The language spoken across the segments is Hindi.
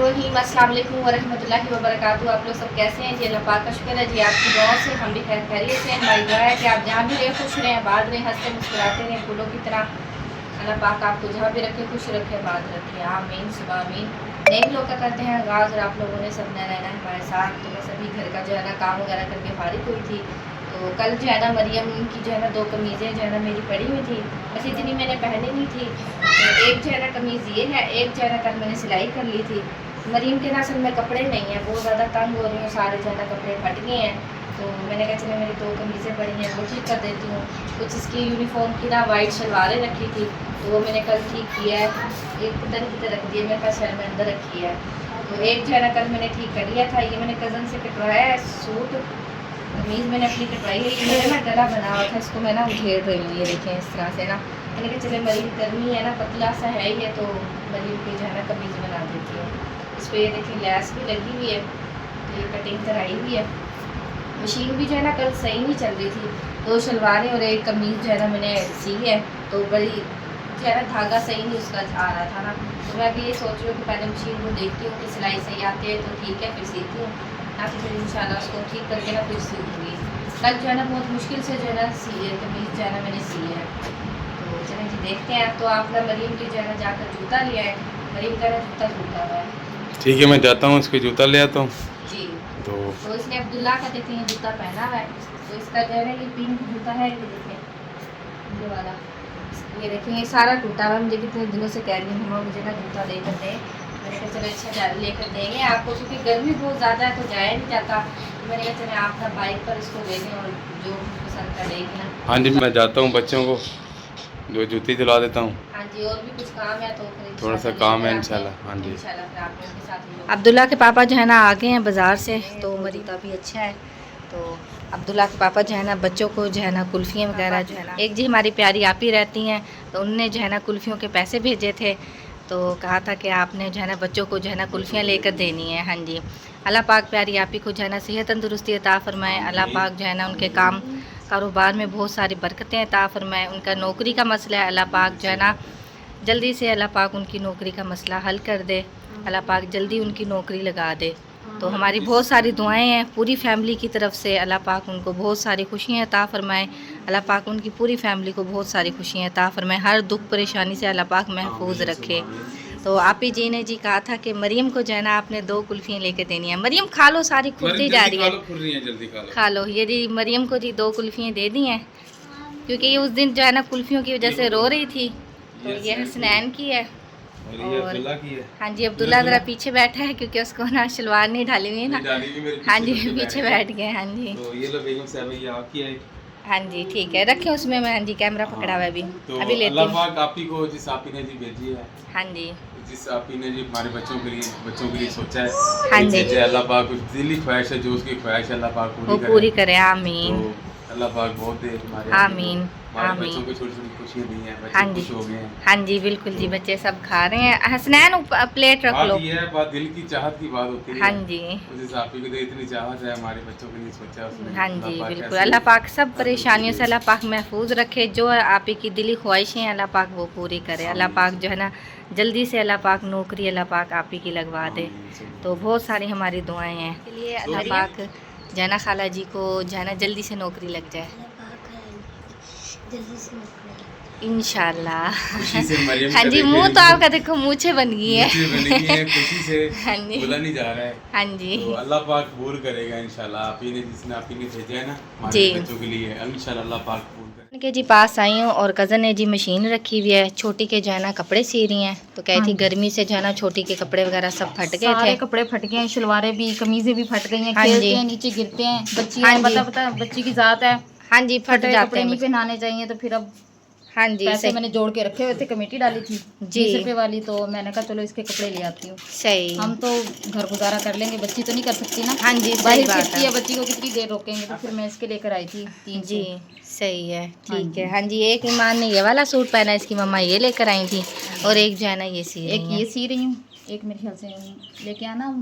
बिस्मिल्लाहिर्रहमानिर्रहीम, अस्सलाम वालेकुम वरहमतुल्लाहि वबरकातुहू। आप लोग सब कैसे हैं जी? अल्लाह पाक का शुक्र है जी, आपकी दुआओं से हम भी खैर खैरियत से हैं। हमारी दुआ है कि आप जहाँ भी रहें खुश रहें, आबाद रहें, हंसते मुस्कुराते रहें फूलों की तरह। अल्लाह पाक आपको जहाँ भी रखे खुश रखे, आबाद रखे, आमीन सुबह आमीन। नए लोग का करते हैं आगाज़ और आप लोगों ने सब नया रहना है हमारे साथ। तो बस अभी घर का जो है ना काम वगैरह करके फारिग हुई थी। तो कल जो है ना मरियम की जो है ना 2 कमीज़ें जो है ना मेरी पड़ी हुई थी, बस इतनी मैंने पहनी नहीं थी। तो एक जो है ना कमीज़ ये है, एक जो है ना कल मैंने सिलाई कर ली थी। मरीम के ना असल में कपड़े नहीं हैं, बहुत ज़्यादा तंग हो रही हूँ, सारे जो है ना कपड़े फट गए हैं। तो मैंने कहा चले मेरी 2 कमीज़ें पड़ी हैं वो ठीक कर देती हूँ। कुछ इसकी यूनिफॉर्म की ना वाइट शलवारें रखी थी, तो वो मैंने कल ठीक किया है। एक पता नहीं किधर रख दी है, मेरे पास शहर में अंदर रखी है। तो एक जो है ना कल मैंने ठीक कर लिया था। ये मैंने कज़न से कटवाया है सूट, कमीज़ मैंने अपनी कटवाई है। ये मेरा ना गला बना हुआ था, इसको मैं ना उधेड़ रही हूँ, ये देखें इस तरह से ना। मैंने कहा चले मरीम गर्मी है ना, पतला सा है ये, तो मरीम की जो है ना कमीज़ बना देती हूँ। इस पर ये देखिए लैस भी लगी हुई है, तो ये कटिंग कराई हुई है। मशीन भी जो है ना कल सही नहीं चल रही थी, 2 शलवारें और एक कमीज़ जो है ना मैंने सी है, तो बड़ी जो है ना धागा सही नहीं उसका आ रहा था ना। तो मैं अभी ये सोच रही हूँ कि पहले मशीन को देखती हूँ कि सिलाई सही आती है तो ठीक है, फिर सीती हूँ, या फिर इंशाल्लाह उसको ठीक करके ना फिर सीखूँगी। कल जो है ना बहुत मुश्किल से जो है ना सी है कमीज़ जो है ना मैंने सी है। तो चलें जी देखते हैं। तो आपने मरीम की जो है ना जाकर जूता लिया है, मरीम का ना जूता टूटा हुआ है। ठीक है, मैं जाता हूँ उसके जूता ले आता हूँ। जी, तो इसने अब्दुल्ला का देखते हैं जूता पहना हुआ है, तो इसका जो है ना ये पिंक जूता है, ये देखिए ये वाला, ये देखिए ये सारा टूटा हुआ है। मुझे कितने दिनों से कह रही हूँ मुझे ना जूता लेकर दें। मैंने कहा चलो अच्छा लेकर देंगे आपको, क्योंकि गर्मी बहुत ज़्यादा है तो जाया नहीं जाता। तो मैंने कहा चले आप ना बाइक पर इसको दे दें और जो पसंद करेगी ना। हाँ जी, मैं जाता हूँ, बच्चों को जो जूती दिला देता हूँ। हाँ जी, और भी कुछ काम है तो फिर थोड़ा सा काम है इंशाल्लाह। हाँ जी, इंशाल्लाह फिर आप लोगों के साथ। अब्दुल्ला के पापा जो है ना आ गए हैं बाज़ार से, तो मरीता भी अच्छा है। तो अब्दुल्ला के पापा जो है ना बच्चों को जो है ना कुल्फ़ियाँ वगैरह जो है ना, एक जी हमारी प्यारी आप ही रहती हैं, तो उनने जो है ना कुल्फ़ियों के पैसे भेजे थे, तो कहा था कि आपने जो है ना बच्चों को जो है ना कुल्फ़ियाँ लेकर देनी है। हाँ जी, अल्लाह पाक प्यारी आप ही को जो है ना सेहत तंदुरुस्ती अता फ़रमाए। अल्लाह पाक जो है ना उनके काम कारोबार में बहुत सारी बरकतें अता फ़रमाए। उनका नौकरी का मसला है, अल्लाह पाक जो है ना जल्दी से अल्लाह पाक उनकी नौकरी का मसला हल कर दे, अल्लाह पाक जल्दी उनकी नौकरी लगा दे। तो हमारी बहुत सारी दुआएं हैं पूरी फैमिली की तरफ से, अल्लाह पाक उनको बहुत सारी खुशियाँ अता फ़रमाए। अल्लाह पाक उनकी पूरी फैमिली को बहुत सारी खुशियाँ अता फ़रमाए, हर दुख परेशानी से अल्लाह पाक महफूज रखे। तो आप ही जी ने जी कहा था कि मरियम को जो है ना आपने 2 कुल्फ़ियाँ लेके देनी है। मरियम खा लो, सारी खुलती जा रही है, खा लो। ये जी मरियम को जी 2 कुल्फ़ियाँ दे दी हैं, क्योंकि ये उस दिन जो है ना कुल्फ़ियों की वजह से रो रही थी। तो ये हसनैन की है और अब्दुल्ला की है। हाँ जी, अब्दुल्ला ज़रा पीछे बैठा है क्योंकि उसको ना शलवार नहीं डाली हुई है ना। हाँ जी पीछे बैठ गए। हाँ जी, तो ये लो बेगम साहब, ये आपकी है। हाँ जी ठीक है, रखे उसमें। मैं हाँ जी कैमरा पकड़ा हुआ है अभी, तो अभी लेती अल्लाह हूँ। पाक आप ही को, जिस आप ही ने जी भेजी है, हाँ जी, जिस आप ही ने जी हमारे बच्चों के लिए सोचा है, हाँ ये जी, भेजा है, अल्लाह पाक कुछ दिली ख्वाहिश है, जो उसकी ख्वाहिश है अल्लाह पाक वो पूरी पूरी करे। करे, तो आमीन अल्लाह पाक बहुत दे हमारे आप ही को, आमीन हमारे बच्चों आमीन। को छोटी छोटी खुशियाँ दी हैं, हाँ बच्चे जी, खुश हो गए हैं। हाँ जी बिल्कुल जी, बच्चे सब खा रहे हैं। हसनैन प्लेट रख बात लो। ये है, बात दिल की चाहत की बात होती हाँ है। जी, उस हिसाब की तो इतनी चाहत है, हमारे बच्चों के लिए सोचा उसने, हाँ अल्लाह जी पाक बिल्कुल। ऐसे अल्लाह पाक सब तंदुरुस्ती परेशानियों दे। से अल्लाह पाक महफूज रखे, जो आप ही की दिली ख्वाहिशें हैं अल्लाह पाक वो पूरी करे। अल्लाह आमीन पाक जो है ना जल्दी से अल्लाह पाक नौकरी अल्लाह पाक आप ही की लगवा दे। आमीन। तो बहुत सारी हमारी दुआएं हैं के लिए अल्लाह पाक जाना खाला जी को जाना जल्दी से नौकरी लग जाए इंशाल्लाह। खुशी से मरियम हाँ का जी, देखे मुंह तो आपका देखो मूछें बन गई है। मुझे बनी है, खुशी से हाँ जी, बोला नहीं जा रहा है। हाँ जी तो अल्लाह पाक कबूल करेगा इंशाल्लाह। आप ही ने, जिसने आप ही ने भेजा है ना हमारे जी। बच्चों के लिए, इंशाल्लाह अल्लाह पाक कबूल करे। के जी पास आई हूँ और कज़न ने जी मशीन रखी हुई है, छोटी के जो है ना कपड़े सी रही हैं। तो कही थी गर्मी से जो है ना छोटी के कपड़े वगैरह सब फट गए थे, सारे कपड़े फट गए हैं, शलवारें भी कमीजें भी फट गई हैं। हाँ खेलते जी, हैं नीचे गिरते हैं, बच्ची हाँ है, जी, पता बच्ची की जात है, हाँ जी फट फटे जाते कपड़े हैं नहीं बच्चे। पहनाने चाहिए। तो फिर अब हाँ जी पैसे सही, मैंने जोड़ के रखे हुए थे, कमेटी डाली थी जी 20 रुपए वाली, तो मैंने कहा चलो इसके कपड़े ले आती हूँ। सही, हम तो घर गुजारा कर लेंगे, बच्ची तो नहीं कर सकती ना। हाँ जी सही बाहर बात फिरती है, है बच्ची को कितनी देर रोकेंगे। तो फिर मैं इसके लेकर आई थी 3 जी, सूट। सही है हाँ ठीक जी, है। हाँ जी, एक ईमान ने ये वाला सूट पहना, इसकी मम्मा ये लेकर आई थी, और एक जो है ना ये सी एक रही ये है, सी रही हूँ, एक मेरे ख्याल से लेके आना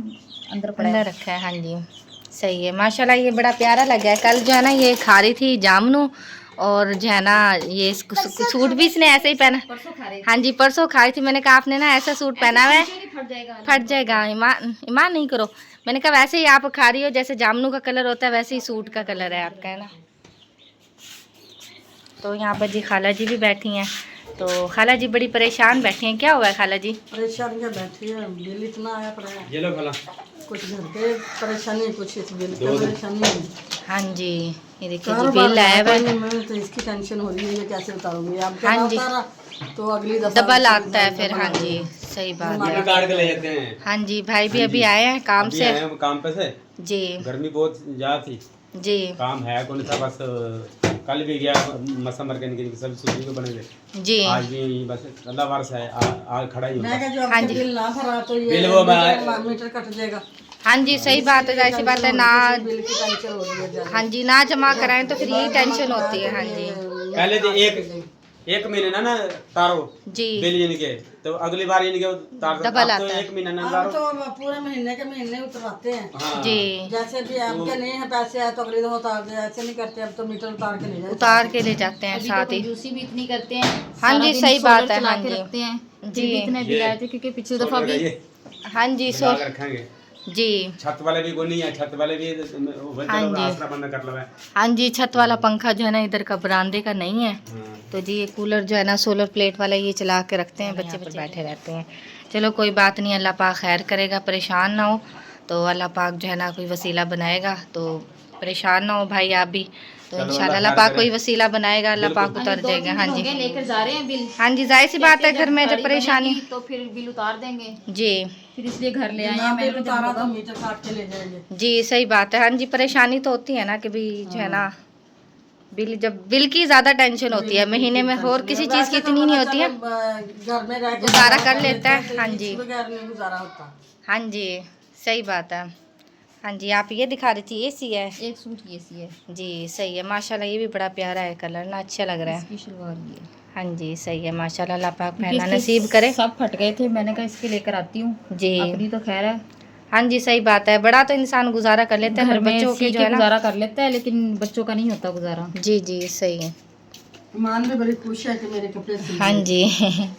अंदर पड़ा अंदर है। रखा है। हाँ जी सही है, माशाल्लाह ये बड़ा प्यारा लगा है। कल जो है ना ये खा रही थी जामनू और जो है ना ये सूट भी इसने ऐसे ही पहना। परसों खा रहे हाँ जी परसों खाई थी। मैंने कहा आपने ना ऐसा सूट पहना हुआ है फट जाएगा। फट जाएगा। ईमान नहीं करो। मैंने कहा वैसे ही आप खा रही हो जैसे जामनू का कलर होता है वैसे ही सूट का कलर है आपका, है ना। तो यहाँ पर जी खाला जी भी बैठी हैं। तो खाला जी बड़ी परेशान बैठी हैं। क्या हुआ है खाला जी? परेशान क्या बैठी है, बिल इतना आया पर ये लो खाला। कुछ घर के परेशानी, कुछ इस बिल की परेशानी है। हाँ जी ये देखिए जी कारोबार बिल आया हुआ है। मैं तो इसकी टेंशन हो रही है, ये कैसे उतारूंगी। अब हाँ जी। उतारा तो अगली दफा डबल आता है फिर। हाँ जी सही बात है। काट के ले जाते हैं। हाँ जी भाई भी अभी आए हैं काम अभी से। आए हम काम पे से। जी गर्मी बहुत ज्यादा थी। जी काम है कौन सा, बस कल भी गया मसा मैकेनिक सब सूची को बने थे। जी आज भी बस अल्लाह वारस है, आज खड़ा ही मैं हूँ। क्या जो हाँ आपके जी। बिल ना भरा तो ये बिल वो मैं- मीटर कट जाएगा। हाँ जी सही बात है, जाहिर सी बात है ना। बिल की टेंशन हो रही है ज्यादा। हाँ जी ना जमा कराएं तो फिर यही टेंशन होती है। हाँ जी पहले तो एक महीने ना तारो जी बिल इनके, तो अगली बार इनके तार डबल अब तो आता है। एक महीना ना हम तारो। तो पूरे महीने के महीने उतरवाते हैं। हाँ। जी जैसे भी आपके नहीं है पैसे आए तो अगली दफा उतार दे, ऐसे नहीं करते। अब तो मीटर उतार के ले जाए। उतार के ले जाते हैं अभी साथ तो ही। कंजूसी भी इतनी करते हैं। हाँ सारा जी, दिन सही सोलर बात है, चला हाँ के जी। रखते हैं। जी। जी इतने बिल आए थे क्योंकि पिछली दफा भी। हाँ जी सो रखेंगे। जी छत वाले भी कोई नहीं है, छत वाले भी हाँ जी। आसरा बंद कर लो है। हाँ जी छत वाला पंखा जो है ना इधर का बरामदे का नहीं है। हाँ। तो जी ये कूलर जो है ना सोलर प्लेट वाला ये चला के रखते हैं, बच्चे पर बैठे रहते हैं। चलो कोई बात नहीं, अल्लाह पाक खैर करेगा, परेशान ना हो। तो अल्लाह पाक जो है ना कोई वसीला बनाएगा, तो परेशान ना हो भाई आप भी। तो चलो, इंशाल्लाह अल्लाह अल्लाह खैर पाक करे। कोई वसीला बनाएगा, अल्लाह पाक हाँ जी, उतर 2-3 जाएगा। दिन हाँ हो जी गए लेकर जा रहे हैं बिल। हाँ जी जाहिर सी बात है, घर में जब गाड़ी परेशानी। बनेगी तो फिर बिल उतार देंगे। जी फिर इसलिए घर ले आए ना हैं। बिल मैंने उतारा कहा तो मीटर काट के ले जाएंगे। जी सही बात है। हाँ जी परेशानी तो होती है ना कि भी जो है ना बिल, जब बिल की ज़्यादा टेंशन होती है महीने में, और किसी चीज़ की इतनी नहीं होती है, घर में रह के गुजारा कर लेता है। हाँ जी बगैर नहीं गुजारा होता। हाँ जी सही बात है। हाँ जी आप ये दिखा रही थी एसी है। एक सूट ये सी है, जी सही है माशाल्लाह, ये भी बड़ा प्यारा है कलर ना, अच्छा लग रहा है। इसकी शलवार ये। हाँ जी सही है माशाल्लाह, अल्लाह पाक पहना इसके नसीब करे। सब फट गए थे, मैंने कहा इसके लेकर आती हूँ। जी अपनी तो खैर है, हाँ जी सही बात है, बड़ा तो इंसान गुजारा कर लेता है, घर पर में बच्चों के सी जो के है ना। गुजारा कर लेता है, लेकिन बच्चों का नहीं होता गुजारा। जी जी सही है। ईमान भी बड़ी खुश है कि मेरे कपड़े सिल हाँ गए। जी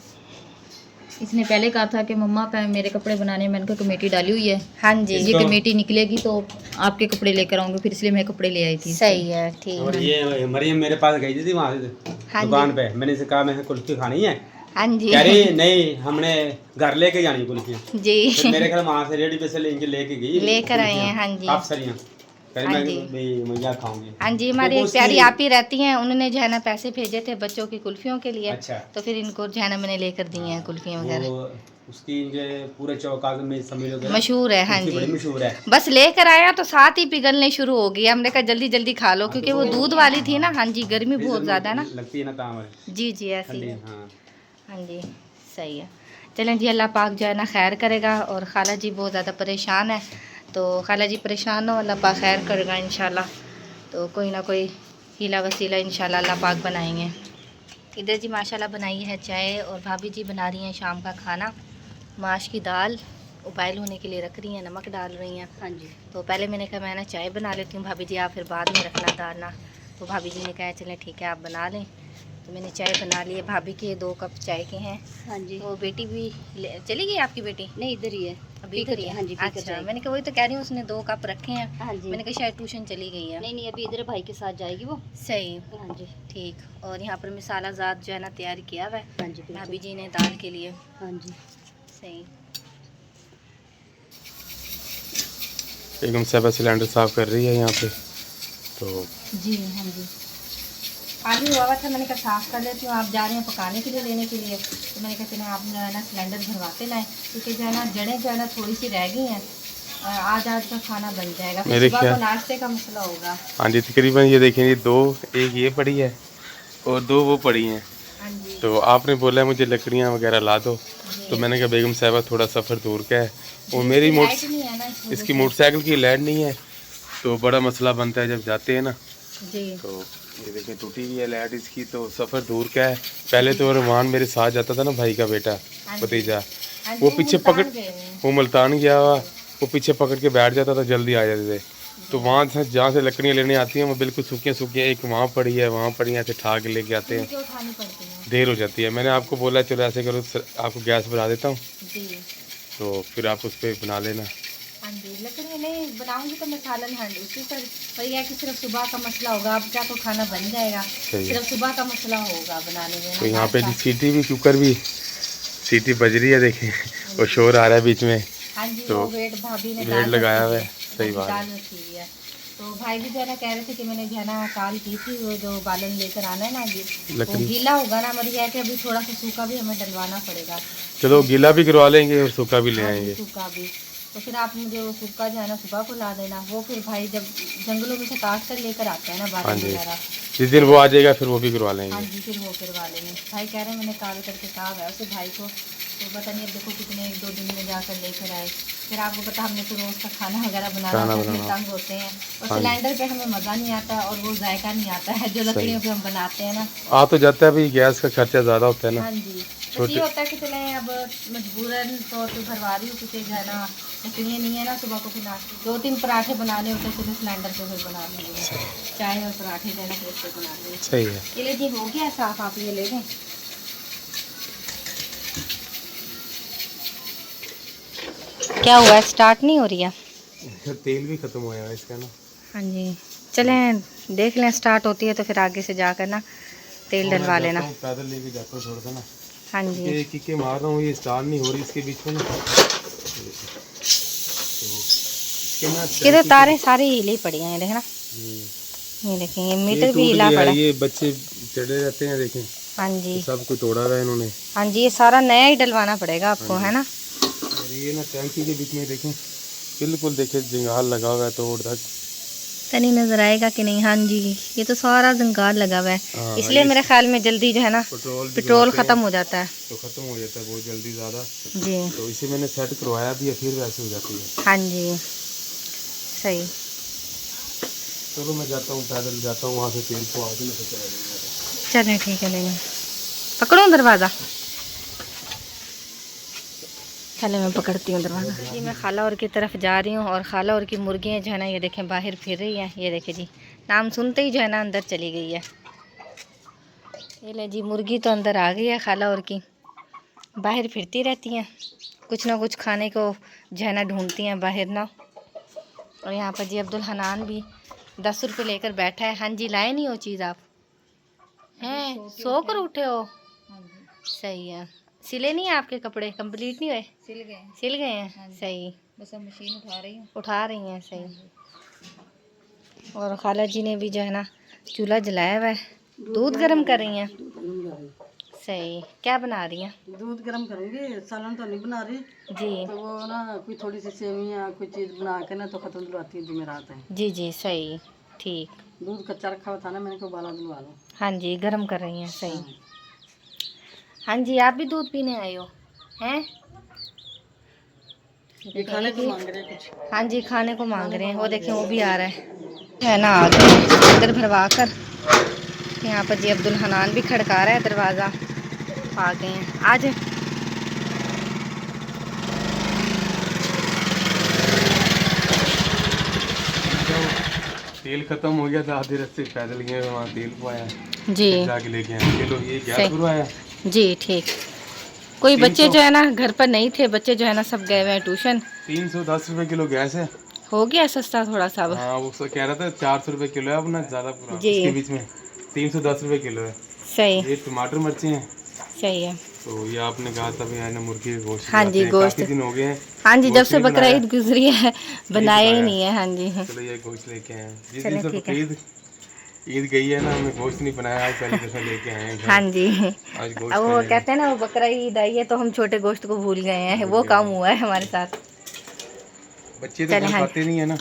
इसने पहले कहा था कि मम्मा पे मेरे कपड़े बनाने में, मैंने कहा कमेटी डाली हुई है, हाँ जी ये कमेटी निकलेगी तो आपके कपड़े लेकर आऊंगी, फिर इसलिए मैं कपड़े ले आई थी। सही है ठीक और है। ये मरियम मेरे पास गई थी वहाँ से हाँ दुकान पे, मैंने इसे कहा मैं कुल्फी खानी है। हाँ जी कह रही नहीं हमने घर लेके जानी कुल्फियाँ। फिर जी मेरे ख्याल वहाँ से रेडी पे से लेके गई लेकर आए हैं। हाँ जी काफ सरियाँ कह रही हाँ मैं जी। मैं खाऊंगी। हाँ जी हमारी तो एक उसकी- प्यारी आप ही रहती हैं, उन्होंने जो है ना पैसे भेजे थे बच्चों की कुल्फियों के लिए। अच्छा। तो फिर इनको जो है ना मैंने लेकर दी हैं कुल्फियाँ वगैरह। वो उसकी इनके पूरे चौका में समझ लो मशहूर है। हाँ बड़ी जी मशहूर है। बस लेकर आया तो साथ ही पिघलने शुरू हो गई। हमने कहा जल्दी जल्दी खा लो, क्योंकि वो दूध वाली थी ना। हाँ जी गर्मी बहुत ज़्यादा है ना। लगती है ना ताम जी जी ऐसी ठंडी। है। हाँ हाँ जी सही है। चलें जी अल्लाह पाक जो है ना खैर करेगा। और खाला जी बहुत ज़्यादा परेशान है, तो खाला जी परेशान हो, अल्लाह पाक खैर करेगा इंशाल्लाह। तो कोई ना कोई हीला वसीला इंशाल्लाह अल्लाह पाक बनाएंगे। इधर जी माशाल्लाह बनाई है चाय, और भाभी जी बना रही हैं शाम का खाना। माश की दाल उबाइल होने के लिए रख रही हैं, नमक डाल रही हैं। हाँ जी तो पहले मैंने कहा मैं ना चाय बना लेती हूँ भाभी जी, आप फिर बाद में रखना दाल ना। तो भाभी जी ने कहा चलें ठीक है आप बना लें। तो मैंने चाय बना ली है, भाभी के 2 कप चाय के हैं। हाँ जी। तो बेटी भी चली गई आपकी बेटी? नहीं इधर ही है, अभी पीकर इधर ही है? हाँ जी, पीकर अच्छा जाएगी। मैंने कहा वही तो कह रही हूँ, उसने 2 कप रखे हैं। हाँ जी। मैंने कहा शायद ट्यूशन चली गई है। नहीं नहीं अभी इधर भाई के साथ जाएगी वो। सही हाँ जी ठीक। और यहाँ पर मसाला ज़ात जो है ना तैयार किया हुआ है हाँ जी बिल्कुल। भाभी जी ने दाल के लिए। हाँ जी सही। एकदम से सिलेंडर साफ कर रही है यहाँ पे। तो जी हाँ जी पानी हुआ था, मैंने कहा साफ़ कर लेती हूँ, आप जा रहे हैं पकाने के लिए लेने के लिए। तो मैंने कहा चलें आप जो है ना सिलेंडर भरवाते लाएँ, क्योंकि जो है ना जड़ें जो है ना थोड़ी सी रह गई हैं। आज का खाना बन जाएगा, फिर मेरे सुबह ख्याल- को नाश्ते का मसला होगा। हाँ जी तकरीबन ये देखें ये 2, एक ये पड़ी है और 2 वो पड़ी हैं। हाँ जी तो आपने बोला मुझे लकड़ियाँ वगैरह ला दो, तो मैंने कहा बेगम साहबा थोड़ा सफ़र दूर का है और मेरी लाइट नहीं है ना इस वजह इसकी मोटरसाइकिल की लाइट नहीं है, तो बड़ा मसला बनता है जब जाते हैं ना। से। जी तो ये देखें टूटी हुई है लाइट इसकी, तो सफ़र दूर का है। पहले तो रहमान मेरे साथ जाता था ना, भाई का बेटा भतीजा, हाँ जी, वो पीछे मुल्तान पकड़ गए हुए हैं। वो मुल्तान गया हुआ, वो पीछे पकड़ के बैठ जाता था, जल्दी आ जाते थे। तो वहाँ से जहाँ से लकड़ियाँ लेने आती हैं वो बिल्कुल सूखियाँ सूखियाँ, एक वहाँ पड़ी है, वहाँ पड़ी है, ऐसे ठा के लेके आते हैं, उनके उठानी पड़ती है। देर हो जाती है। मैंने आपको बोला चलो ऐसे करो, आपको गैस बढ़ा देता हूँ, जी तो फिर आप उस पर बना लेना। हाँ जी, लकड़ी नहीं बनाऊंगी तो मैं सालन हांडी उसी पर यह है कि सिर्फ सुबह का मसला होगा। अब क्या तो खाना बन जाएगा, सिर्फ सुबह का मसला होगा बनाने में। तो यहाँ पे जी सीटी भी, कुकर भी सीटी बज रही है, देखें और शोर आ रहा है बीच में। हाँ जी, तो वो वेट भाभी ने वेट लगाया हुआ है, सही बात दाल है। रखी हुई है। तो भाई भी जो है ना कह रहे थे कि मैंने जो है ना काल की थी, वो जो बालन लेकर आना है ना वो लकड़ी गीला होगा ना, मगर यह है कि अभी थोड़ा सा सूखा भी हमें डलवाना पड़ेगा। चलो गीला भी करवा लेंगे और सूखा भी ले हाँ जी, आएंगे। सूखा भी। तो फिर आप मुझे वो सूखा जो है ना सुबह को ला देना। वो फिर भाई जब जंगलों में से काट कर लेकर आते हैं ना हाँ बालन जी, वगैरह। जिस दिन वो आ जाएगा फिर वो भी करवा हाँ लेंगे। जी, फिर वो करवा लेंगे। भाई कह रहे हैं मैंने काल करके कहा है उसे भाई को, तो पता नहीं अब देखो कितने 1-2 दिन में जाकर लेकर आए। फिर आपको पता हमने तो रोज़ का खाना वगैरह बनाना होता है, फिर तंग होते हैं और सिलेंडर पे हमें मज़ा नहीं आता और वो जायका नहीं आता है जो लकड़ियों पे हम बनाते हैं ना। आ तो जाता है भाई, गैस का खर्चा ज़्यादा होता है ना। हाँ जी, बस ये होता है कि चले अब मजबूरन तौर पे भरवा रही हूँ क्योंकि जो है ना लकड़ियाँ नहीं है ना। सुबह को फिर 2-3 पराठे बनाने होते हैं, फिर सिलेंडर पे फिर बना लेंगे चाय और पराठे जो है ना फिर इस पे बना लेंगे। सही है। ये ले जी, हो गया साफ, आप ये ले लें। क्या हुआ है, स्टार्ट नहीं हो रही है? तेल भी खत्म हो गया इसका ना। हाँ जी, चलें देख लें, स्टार्ट होती है तो फिर आगे से जाकर ना तेल डलवा लेना। पैदल लेके जाता हूँ थोड़ा सा ना। हाँ जी, ये किके मार रहा हूँ, ये स्टार्ट नहीं हो रही इसके बीच में ना। इसके तो तारे सारी हिली पड़ी हैं, देखना। ये देखें, ये मीटर भी हिला पड़ा है। ये बच्चे चढ़े रहते हैं, देखें। हाँ जी, सब कुछ तोड़ा हुआ है इन्होंने। हाँ जी, ये सारा नया ही डलवाना पड़ेगा आपको, है ना। और ये ना टैंकी के बीच में देखें, बिल्कुल देखें जंगाल लगा हुआ है, तोड़ तक तनी नजर आएगा कि नहीं। हाँ जी, ये तो सारा जंगाल लगा हुआ है, इसलिए मेरे ख्याल में जल्दी जो है ना पेट्रोल ख़त्म हो जाता है। तो ख़त्म हो जाता है बहुत जल्दी ज़्यादा। जी, तो इसे मैंने सेट करवाया भी है, फिर वैसे हो जाती है। हाँ जी, सही। चलो मैं जाता हूँ, पैदल जाता हूँ, वहाँ से तेल को आगे लेकर चला जाऊँगा। चलें ठीक है, लेंगे। पकड़ो दरवाज़ा, चले मैं पकड़ती हूँ दरवाज़ा। जी, मैं खाला और की तरफ जा रही हूँ और खाला और की मुर्गियाँ जो है ना ये देखें बाहर फिर रही हैं। ये देखें जी, नाम सुनते ही जो है ना अंदर चली गई है। ये ले जी, मुर्गी तो अंदर आ गई है खाला और की, बाहर फिरती रहती हैं, कुछ ना कुछ खाने को जो है ना ढूंढती हैं बाहर ना। और यहाँ पर जी अब्दुल हनान भी 10 रुपये लेकर बैठा है। हाँ जी, लाए नहीं हो चीज़ आप? हैं, सो कर उठे हो? सही है। सिले नहीं है आपके कपड़े, कंप्लीट नहीं हुए? सिल गए हैं, सही। बस अब मशीन उठा रही हैं, सही। और खाला जी ने भी जो है ना चूल्हा जलाया हुआ है, दूध गर्म कर रही हैं, सही। क्या बना रही हैं? दूध गर्म करूँगी, सालन तो नहीं बना रही जी, तो वो ना कोई थोड़ी सी सेवियाँ कोई चीज़ बना के ना तो ख़त्म दिलवाती है जुमेरात है। जी जी, सही, ठीक। दूध कच्चा रखा हुआ था ना, मैंने को उबाला दिलवा लो। हाँ जी, गर्म कर रही हैं, सही। हाँ जी, आप भी दूध पीने आए हो हैं? ये खाने को मांग रहे हैं कुछ। हाँ जी, खाने को मांग रहे हैं। वो देखें वो भी आ रहा है ना, आ गए अंदर भरवा कर। यहाँ पर जी अब्दुल हनान भी खड़का रहा है दरवाज़ा, आ गए हैं, आज। तेल खत्म हो गया था, आधे रास्ते पैदल गए, वहाँ तेल पाया जी, जाके लेके आए। चलो ये गैस भरवाया जी, ठीक। कोई बच्चे जो है ना घर पर नहीं थे, बच्चे जो है ना सब गए हुए हैं ट्यूशन। 310 रुपए किलो गैस है। हो गया सस्ता थोड़ा सा अब। हाँ वो कह रहा था 400 रुपए किलो है, अब ना ज़्यादा पूरा जी, इसके बीच में 310 रुपए किलो है। सही, ये टमाटर मिर्ची हैं, सही है। तो ये आपने कहा था भी ना मुर्गी का गोश्त। हाँ जी, गोश्त काफी दिन हो गए हैं। हाँ जी, जब गोश्त से नहीं बकरा ईद बनाया। गुजरी है बनाया ही नहीं है। हाँ जी, चलो ये गोश्त लेके आए हैं। जिस चलो दिन से ठीक है। ईद गई है ना, हमें गोश्त नहीं बनाया, आज पहली दफा लेके आए हैं घर। हाँ जी, आज गोश्त अब वो खाएंगे। कहते हैं ना वो बकरा ईद आई है तो हम छोटे गोश्त को भूल गए हैं, वो काम हुआ है हमारे साथ। बच्चे तो हाँ खाते नहीं है ना,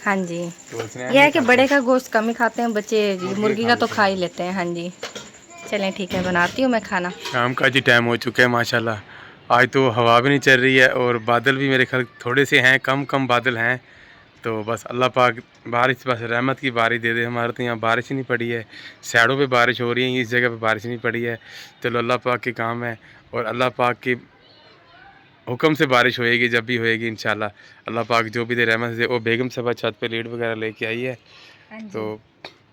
हाँ जी, तो इसने यह है कि बड़े का गोश्त कम ही खाते हैं बच्चे, मुर्गी का तो खा ही लेते हैं। हाँ जी, चलें ठीक है, बनाती हूँ मैं खाना। शाम का जी टाइम हो चुका है माशाल्लाह। आज तो हवा भी नहीं चल रही है और बादल भी मेरे ख्याल थोड़े से हैं, कम कम बादल हैं। तो बस अल्लाह पाक बारिश, बस रहमत की बारिश दे दे। हमारे तो यहाँ बारिश ही नहीं पड़ी है, साइडों पे बारिश हो रही है, इस जगह पे बारिश नहीं पड़ी है। चलो अल्लाह पाक के काम है और अल्लाह पाक की हुक्म से बारिश होएगी, जब भी होएगी इंशाल्लाह। अल्लाह पाक जो भी दे रहमत से। वो बेगम साहब छत पे लीड वगैरह लेके आई है, हाँ जी। तो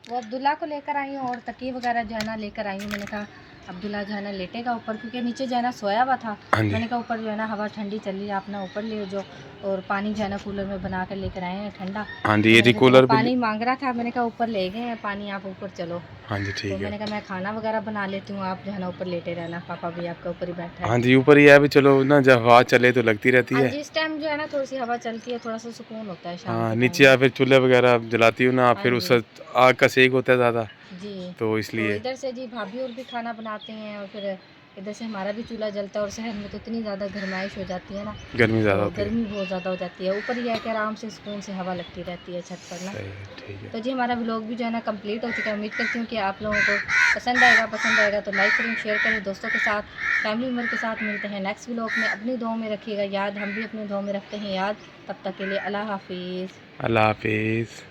वो अब्दुल्ला को लेकर आई हूँ और तकिए वगैरह जो है ना लेकर आई हूँ। मैंने कहा अब्दुल्ला जो है ना लेटेगा ऊपर, क्योंकि नीचे जो है ना सोया हुआ था। हाँ जी। मैंने कहा ऊपर जो है ना हवा ठंडी चल रही है, अपना ऊपर ले जो, और पानी जो है ना कूलर में बना कर लेकर आए हैं ठंडा। हाँ जी, ये मैंने जी कहा कूलर चलो भी। पानी मांग रहा था, मैंने कहा ऊपर ले गए हैं पानी, आप ऊपर चलो। हाँ जी तो ठीक मैंने है। कहा मैं खाना वगैरह बना लेती हूँ, आप जो है ना ऊपर लेटे रहना, पापा भी आपका ऊपर ही बैठा है। हाँ जी, ऊपर ही है भी, चलो ना, जब हवा चले तो लगती रहती हाँ है। जी, इस टाइम जो है ना थोड़ी सी हवा चलती है, थोड़ा सा सुकून होता है शाम हाँ, के नीचे टाइम या में। फिर चूल्हे वगैरह जलाती हूँ ना, हाँ फिर उस जी आग का सेक होता है ज़्यादा, जी। तो तो इसलिए। इधर से जी भाभी और भी खाना बनाते हैं, और फिर इधर से हमारा भी चूल्हा जलता है, और शहर में तो इतनी ज़्यादा गर्माइश हो जाती है ना, गर्मी ज़्यादा तो होती है। गर्मी बहुत ज़्यादा हो जाती है। ऊपर ये है कि आराम से सुकून से हवा लगती रहती है छत पर ना। सही है, ठीक है। तो जी हमारा व्लॉग भी जो है ना कंप्लीट हो चुका है। उम्मीद करती हूँ कि आप लोगों को पसंद आएगा तो लाइक करें, शेयर करें दोस्तों के साथ, फैमिली मेम्बर के साथ। मिलते हैं नेक्स्ट व्लॉग में। अपनी दुआओं में रखिएगा याद, हम भी अपनी दुआओं में रखते हैं याद। तब तक के लिए अल्लाह हाफिज़। अल्लाह हाफिज़।